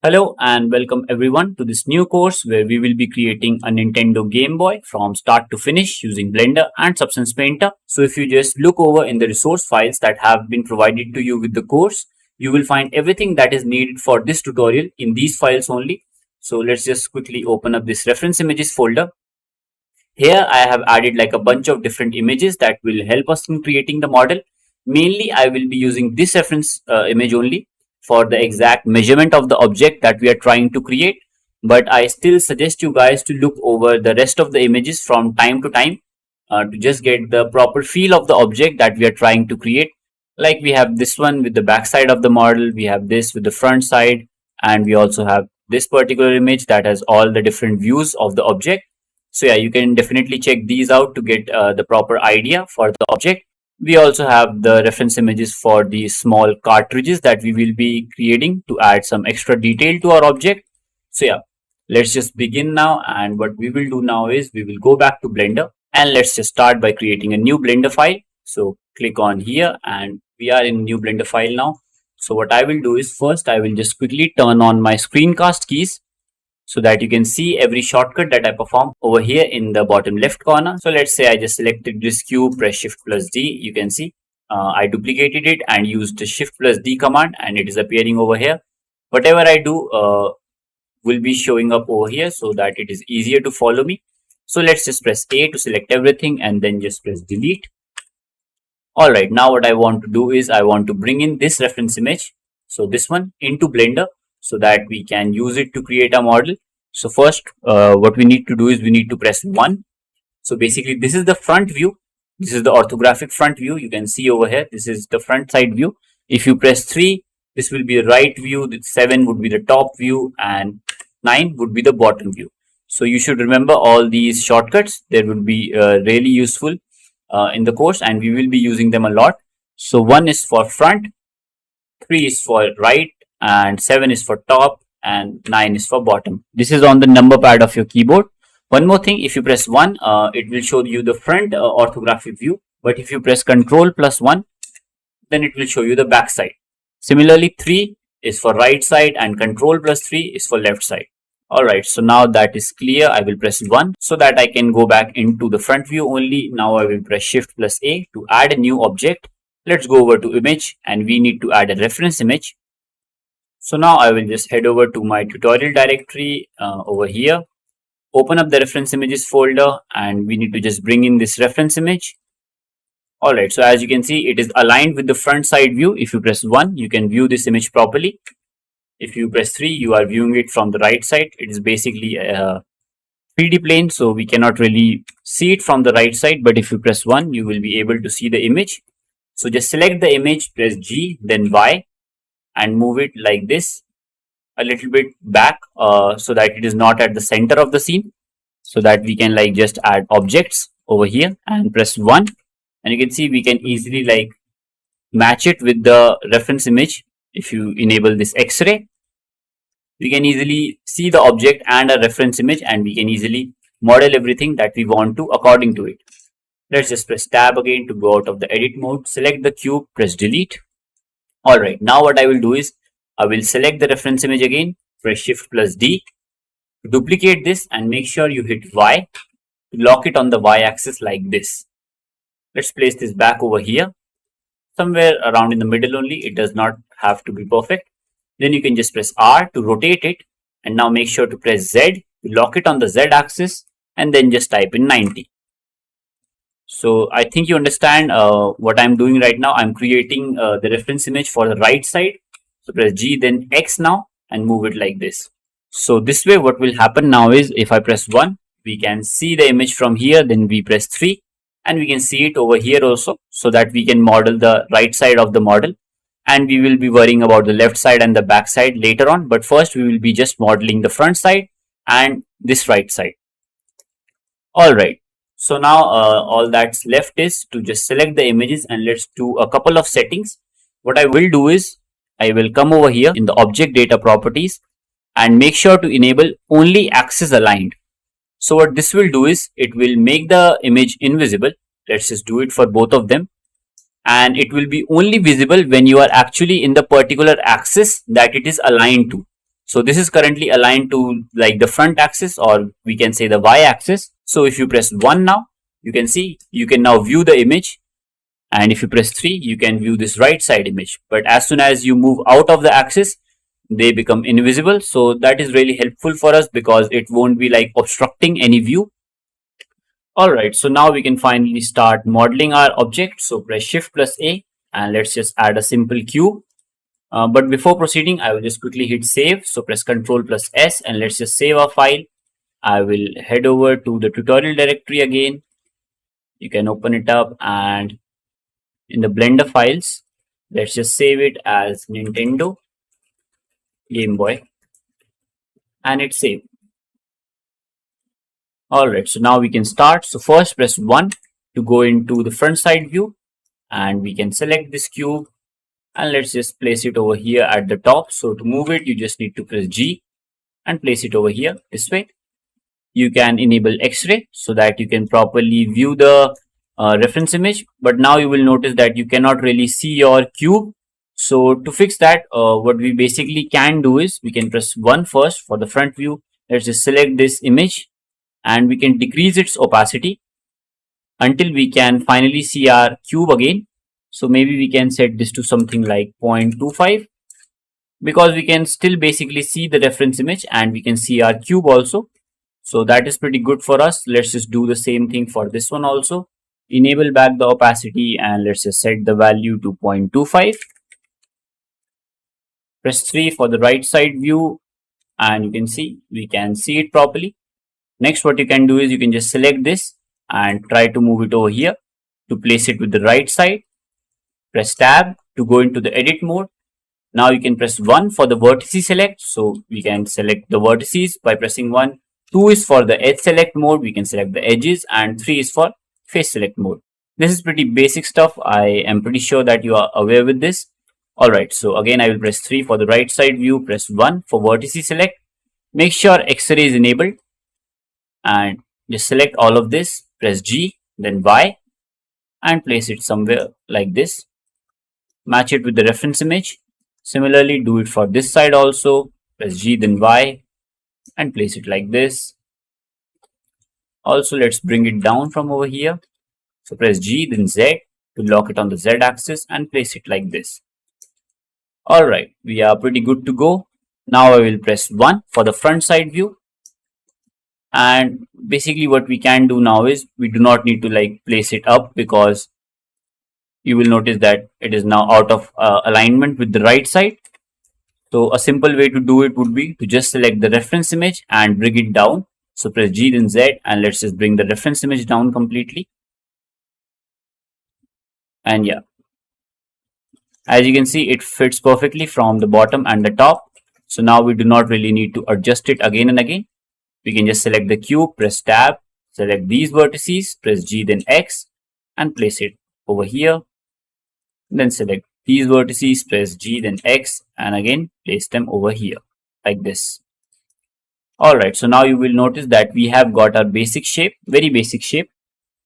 Hello and welcome everyone to this new course where we will be creating a Nintendo Game Boy from start to finish using Blender and Substance Painter. So if you just look over in the resource files that have been provided to you with the course, you will find everything that is needed for this tutorial in these files only. So let's just quickly open up this reference images folder. Here I have added like a bunch of different images that will help us in creating the model. Mainly I will be using this reference image only for the exact measurement of the object that we are trying to create. But I still suggest you guys to look over the rest of the images from time to time to just get the proper feel of the object that we are trying to create. Like we have this one with the back side of the model, we have this with the front side, and we also have this particular image that has all the different views of the object. So yeah, you can definitely check these out to get the proper idea for the object. We also have the reference images for the small cartridges that we will be creating to add some extra detail to our object. So yeah, let's just begin now, and what we will do now is we will go back to Blender and let's just start by creating a new Blender file. So click on here and we are in new Blender file now. So what I will do is first I will just quickly turn on my screencast keys so that you can see every shortcut that I perform over here in the bottom left corner. So let's say I just selected this cube, press Shift plus D. You can see I duplicated it and used the Shift plus D command and it is appearing over here. Whatever I do will be showing up over here so that it is easier to follow me. So let's just press A to select everything and then just press delete. Alright, now what I want to do is I want to bring in this reference image, so this one, into Blender so that we can use it to create a model. So first what we need to do is we need to press 1. So basically this is the front view. This is the orthographic front view. You can see over here, this is the front side view. If you press 3, this will be the right view, 7 would be the top view, and 9 would be the bottom view. So you should remember all these shortcuts. They would be really useful in the course and we will be using them a lot. So 1 is for front, 3 is for right, and 7 is for top, and 9 is for bottom. This is on the number pad of your keyboard. One more thing, if you press 1, it will show you the front orthographic view, but if you press Ctrl plus 1, then it will show you the back side. Similarly, 3 is for right side and Ctrl plus 3 is for left side. Alright, so now that is clear, I will press 1 so that I can go back into the front view only. Now I will press Shift plus A to add a new object. Let's go over to image and we need to add a reference image. So now I will just head over to my tutorial directory over here, open up the reference images folder, and we need to just bring in this reference image. Alright, so as you can see, it is aligned with the front side view. If you press 1, you can view this image properly. If you press 3, you are viewing it from the right side. It is basically a 3D plane, so we cannot really see it from the right side, but if you press 1, you will be able to see the image. So just select the image, press G, then Y, and move it like this a little bit back so that it is not at the center of the scene, so that we can like just add objects over here and press 1, and you can see we can easily like match it with the reference image. If you enable this X-ray, we can easily see the object and a reference image and we can easily model everything that we want to according to it. Let's just press tab again to go out of the edit mode, select the cube, press delete. Alright, now what I will do is I will select the reference image again, press Shift plus D, duplicate this and make sure you hit Y to lock it on the Y axis like this. Let's place this back over here, somewhere around in the middle only. It does not have to be perfect. Then you can just press R to rotate it, and now make sure to press Z to lock it on the Z axis and then just type in 90. So I think you understand what I'm doing right now. I'm creating the reference image for the right side. So press G then X now and move it like this. So this way what will happen now is if I press 1, we can see the image from here, then we press 3 and we can see it over here also, so that we can model the right side of the model, and we will be worrying about the left side and the back side later on, but first we will be just modeling the front side and this right side. Alright, so now all that's left is to just select the images and let's do a couple of settings. What I will do is I will come over here in the object data properties and make sure to enable only axis aligned. So what this will do is it will make the image invisible. Let's just do it for both of them. And it will be only visible when you are actually in the particular axis that it is aligned to. So this is currently aligned to like the front axis, or we can say the y axis. So if you press 1 now, you can see you can now view the image, and if you press 3 you can view this right side image. But as soon as you move out of the axis, they become invisible. So that is really helpful for us because it won't be like obstructing any view. Alright, so now we can finally start modeling our object. So press Shift plus A and let's just add a simple cube. But before proceeding, I will just quickly hit save. So press Ctrl plus S and let's just save our file. I will head over to the tutorial directory again. You can open it up, and in the Blender files, let's just save it as Nintendo Game Boy, and it's saved. Alright, so now we can start. So first press 1 to go into the front side view, and we can select this cube and let's just place it over here at the top. So to move it, you just need to press G and place it over here this way. You can enable X-ray so that you can properly view the reference image, but now you will notice that you cannot really see your cube. So to fix that, what we basically can do is we can press 1 first for the front view. Let's just select this image and we can decrease its opacity until we can finally see our cube again. So maybe we can set this to something like 0.25, because we can still basically see the reference image and we can see our cube also. So that is pretty good for us. Let's just do the same thing for this one also. Enable back the opacity and let's just set the value to 0.25. Press 3 for the right side view and you can see we can see it properly. Next, what you can do is you can just select this and try to move it over here to place it with the right side. Press tab to go into the edit mode. Now you can press 1 for the vertices select. So we can select the vertices by pressing 1. 2 is for the edge select mode. We can select the edges, and 3 is for face select mode. This is pretty basic stuff. I am pretty sure that you are aware with this. Alright, so again I will press 3 for the right side view. Press 1 for vertices select. Make sure X-ray is enabled and just select all of this. Press G, then Y, and place it somewhere like this. Match it with the reference image. Similarly, do it for this side also. Press G, then Y, and place it like this. Also, let's bring it down from over here. So press G, then Z to lock it on the Z axis and place it like this. Alright, we are pretty good to go. Now I will press 1 for the front side view. And basically what we can do now is we do not need to like place it up, because you will notice that it is now out of alignment with the right side. So a simple way to do it would be to just select the reference image and bring it down. So press G then Z and let's just bring the reference image down completely. And yeah, as you can see, it fits perfectly from the bottom and the top. So now we do not really need to adjust it again and again. We can just select the cube, press tab, select these vertices, press G then X and place it over here. Then select these vertices, press G then X and again place them over here like this. Alright, so now you will notice that we have got our basic shape, very basic shape.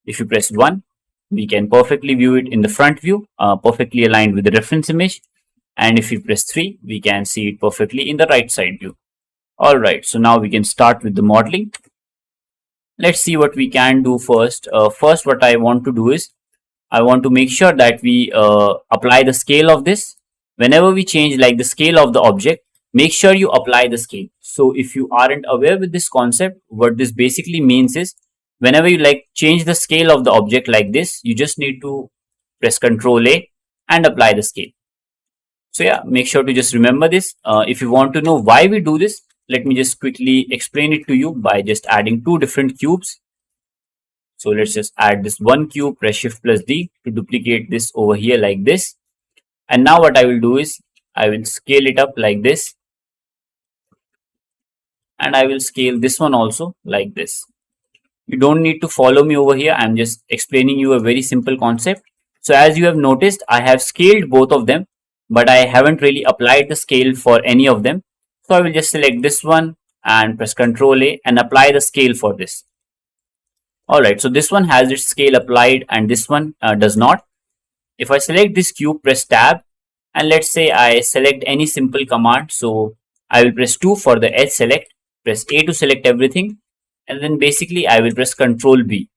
If you press 1, we can perfectly view it in the front view, perfectly aligned with the reference image. And if you press 3, we can see it perfectly in the right side view. Alright, so now we can start with the modeling. Let's see what we can do first. First, what I want to do is I want to make sure that we apply the scale of this. Whenever we change like the scale of the object, make sure you apply the scale. So if you aren't aware with this concept, what this basically means is whenever you like change the scale of the object like this, you just need to press Ctrl A and apply the scale. So yeah, make sure to just remember this. If you want to know why we do this, let me just quickly explain it to you by just adding 2 different cubes. So let's just add this one cube, press Shift plus D to duplicate this over here like this. And now what I will do is I will scale it up like this. And I will scale this one also like this. You don't need to follow me over here. I'm just explaining you a very simple concept. So as you have noticed, I have scaled both of them, but I haven't really applied the scale for any of them. So I will just select this one and press Ctrl A and apply the scale for this. Alright, so this one has its scale applied and this one does not. If I select this cube, press tab, and let's say I select any simple command. So I will press 2 for the edge select, press A to select everything, and then basically I will press Ctrl B.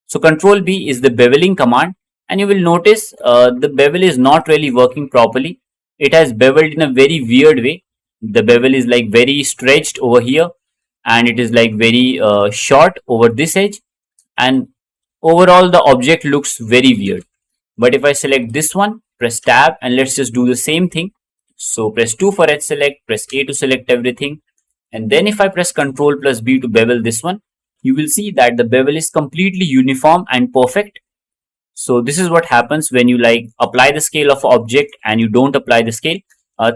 So Ctrl B is the beveling command, and you will notice the bevel is not really working properly. It has beveled in a very weird way. The bevel is like very stretched over here, and it is like very short over this edge, and overall the object looks very weird. But if I select this one, press tab, and let's just do the same thing. So press 2 for edge select, press A to select everything, and then if I press Ctrl plus B to bevel this one, you will see that the bevel is completely uniform and perfect. So this is what happens when you like apply the scale of object and you don't apply the scale.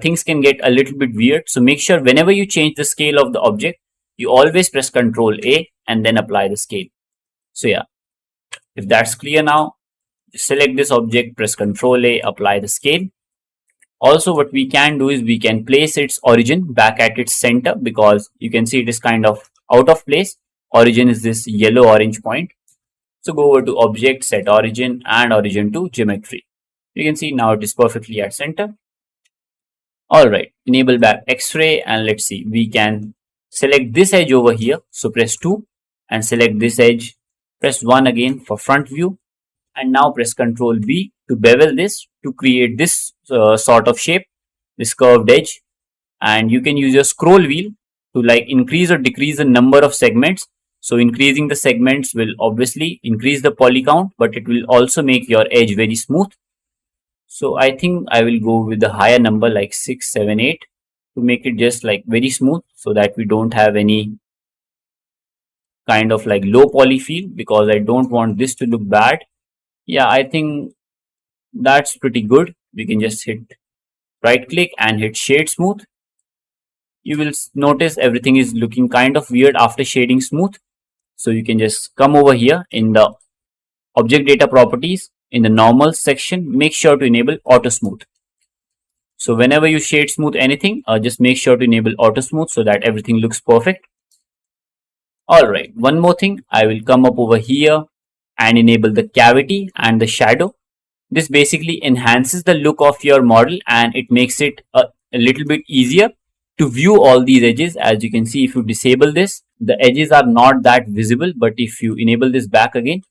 Things can get a little bit weird. So make sure whenever you change the scale of the object, you always press Ctrl A and then apply the scale. So yeah, if that's clear now, select this object, press Ctrl A, apply the scale. Also, what we can do is we can place its origin back at its center, because you can see it is kind of out of place. Origin is this yellow orange point. So go over to object, set origin, and origin to geometry. You can see now it is perfectly at center. Alright, enable back X-ray, and let's see, we can select this edge over here. So press 2 and select this edge. Press 1 again for front view, and now press Ctrl B to bevel this to create this sort of shape, this curved edge. And you can use your scroll wheel to like increase or decrease the number of segments. So increasing the segments will obviously increase the poly count, but it will also make your edge very smooth. So I think I will go with the higher number like 6, 7, 8 to make it just like very smooth, so that we don't have any kind of like low poly feel, because I don't want this to look bad. Yeah, I think that's pretty good. We can just hit right click and hit shade smooth. You will notice everything is looking kind of weird after shading smooth. So you can just come over here in the object data properties, in the normal section, make sure to enable auto smooth. So whenever you shade smooth anything, just make sure to enable auto smooth so that everything looks perfect. Alright, one more thing, I will come up over here and enable the cavity and the shadow. This basically enhances the look of your model, and it makes it a little bit easier to view all these edges. As you can see, if you disable this, the edges are not that visible, but if you enable this back again,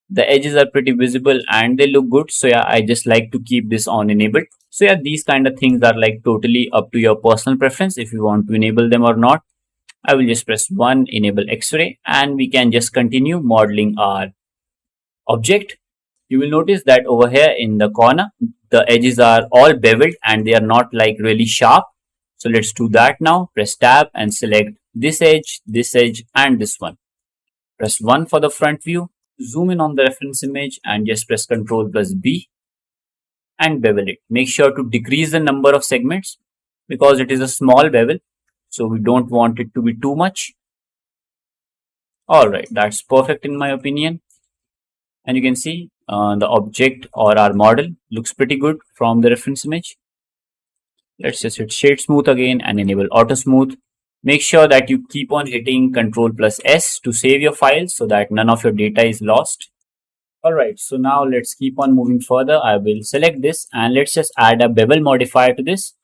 the edges are pretty visible and they look good. So yeah, I just like to keep this on enabled. So yeah, these kind of things are like totally up to your personal preference if you want to enable them or not. I will just press 1, enable X-ray, and we can just continue modeling our object. You will notice that over here in the corner, the edges are all beveled and they are not like really sharp. So let's do that now. Press tab and select this edge, and this one. Press 1 for the front view. Zoom in on the reference image and just press Ctrl plus B and bevel it. Make sure to decrease the number of segments because it is a small bevel, so we don't want it to be too much. Alright, that's perfect in my opinion. And you can see the object or our model looks pretty good from the reference image. Let's just hit shade smooth again and enable auto smooth. Make sure that you keep on hitting Ctrl plus S to save your files so that none of your data is lost. Alright, so now let's keep on moving further. I will select this and let's just add a bevel modifier to this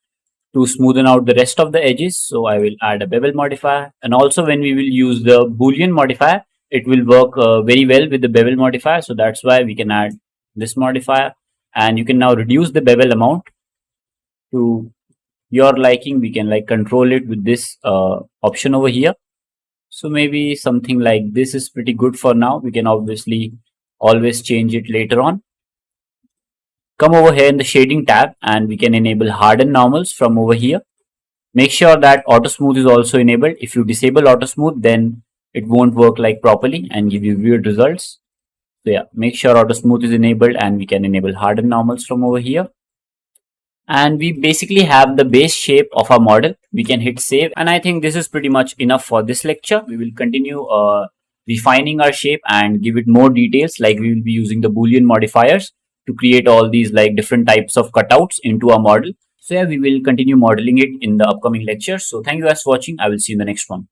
to smoothen out the rest of the edges. So I will add a bevel modifier, and also when we will use the Boolean modifier, it will work very well with the bevel modifier. So that's why we can add this modifier, and you can now reduce the bevel amount to your liking. We can like control it with this option over here. So maybe something like this is pretty good for now. We can obviously always change it later on. Come over here in the shading tab and we can enable harden normals from over here. Make sure that auto smooth is also enabled. If you disable auto smooth, then it won't work like properly and give you weird results. So yeah, make sure auto smooth is enabled, and we can enable harden normals from over here. And we basically have the base shape of our model. We can hit save, and I think this is pretty much enough for this lecture. We will continue refining our shape and give it more details, like we will be using the Boolean modifiers to create all these like different types of cutouts into our model. So yeah, we will continue modeling it in the upcoming lectures. So thank you guys for watching. I will see you in the next one.